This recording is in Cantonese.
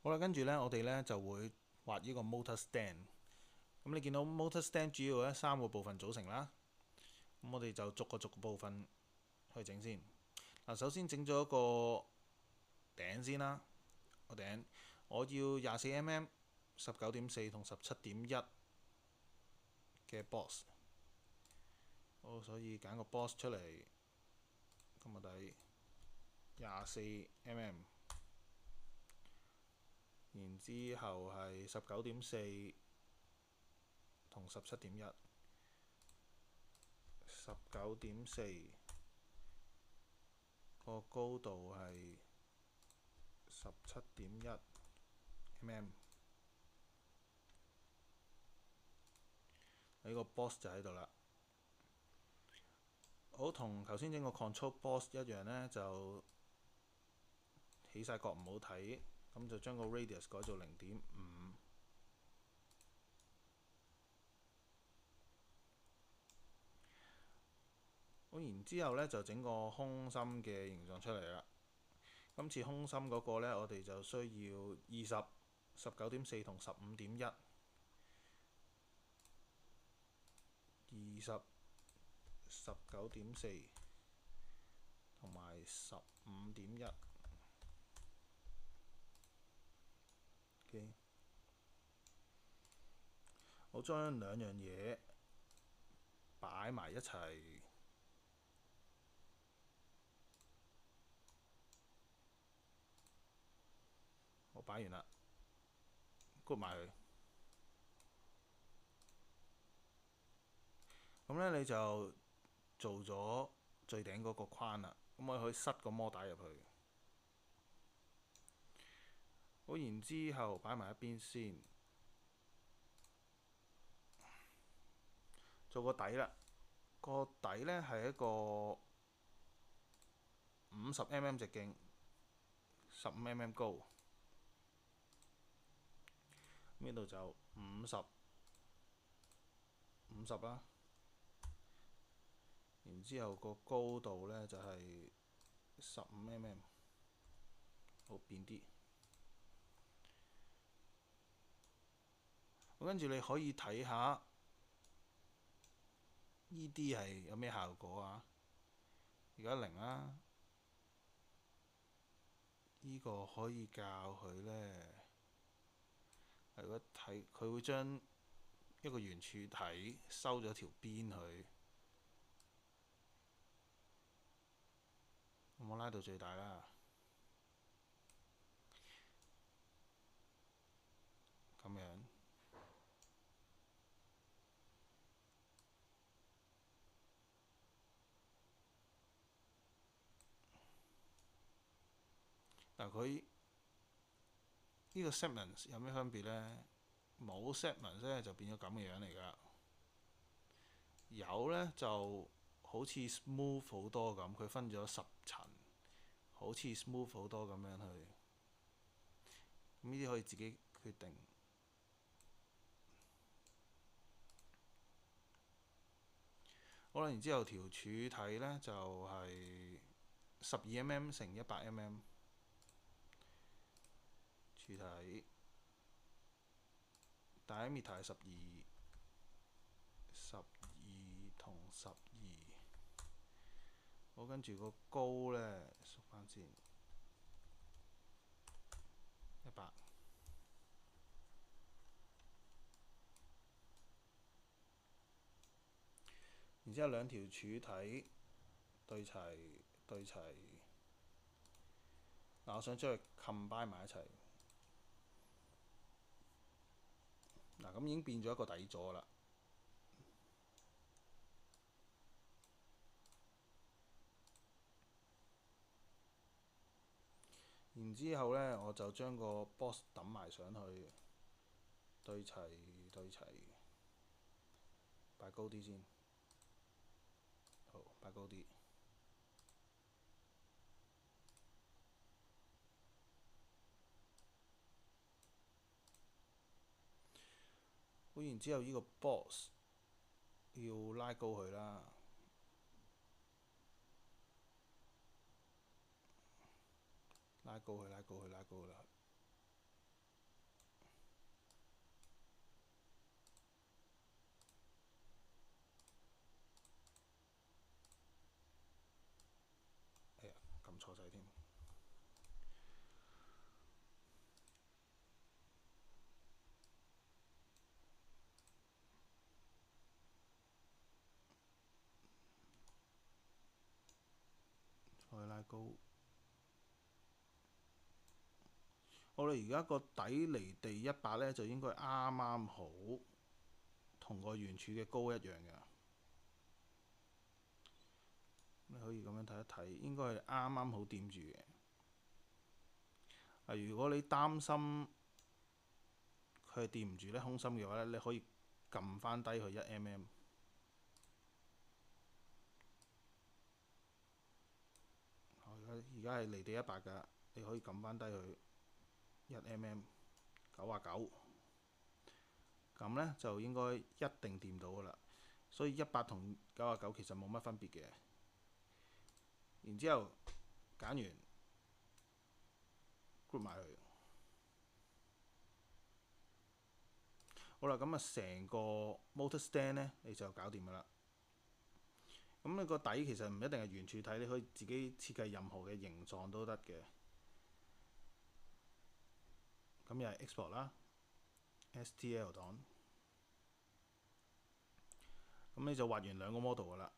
好啦，跟住呢，我哋呢就會畫呢個 motor stand。咁你見到 motor stand 主要呢3個部分組成啦。咁我哋就逐個部分去整先。嗱，首先整咗一個頂先啦。個頂我要24mm、19.4同17.1嘅 boss。好，所以揀個 boss 出嚟，咁底24mm，然之後係19.4同17.1。19.4個高度係17.1mm，呢個 boss 就喺度啦。好，同頭先整個 control boss 一樣呢，就起晒角唔好睇，咁就將個 radius 改做0.5。好，然之後呢，就整個空心嘅形狀出嚟啦。今次空心嗰個呢，我哋就需要20、19.4同15.1。20、19.4同埋15.1。OK， 我將兩樣嘢擺埋一齊。我擺完啦，group埋佢。咁呢，你就做咗最頂嗰個框啦。咁我可以塞個摩打入去。好，然之後擺埋一邊先，做個底啦。個底呢係一個50mm 直徑、15mm 高。呢度就50啦。然之後個高度呢就係15mm，好扁啲。跟住你可以睇下呢啲係有咩效果啊？而家0啦，呢個可以教佢呢。如果睇佢會將一個圓柱體收咗條邊佢，我拉到最大啦，咁樣。嗱，佢呢個 segment 有咩分別呢？冇 segment 呢就變咗咁嘅樣嚟㗎。有呢就好似 smooth 好多咁，佢分咗10層，好似 smooth 好多咁樣去。咁呢啲可以自己決定。好啦，然之後條柱體呢就係12mm 乘100mm 柱體，diameter 係12、12同12。好，跟住個高呢，縮翻先100。然之後兩條柱體對齊。嗱，我想將佢 combine 埋一齊。嗱，咁已經變咗一個底座啦。然之後呢，我就將個 box 揼埋上去，對齊，擺高啲先。好，擺高啲。好，然之後呢個 box 要拉高佢啦。拉高佢。高。我哋而家個底離地100呢，就應該啱啱好同個圓柱嘅高一樣嘅。你可以咁樣睇一睇，應該係啱啱好掂住嘅。如果你擔心佢係掂唔住呢空心嘅話呢，你可以撳翻低佢1mm。而家係離地100㗎，你可以撳翻低佢1mm， 99。咁呢就應該一定掂到㗎啦。所以100同99其實冇乜分別嘅。然之後揀完 group 埋佢。好啦，咁啊成個 motor stand 呢，你就搞掂㗎啦。咁你個底其實唔一定係圓柱體，你可以自己設計任何嘅形狀都得嘅。咁又係 export 啦 ，STL 檔。咁你就畫完2個 model 㗎啦。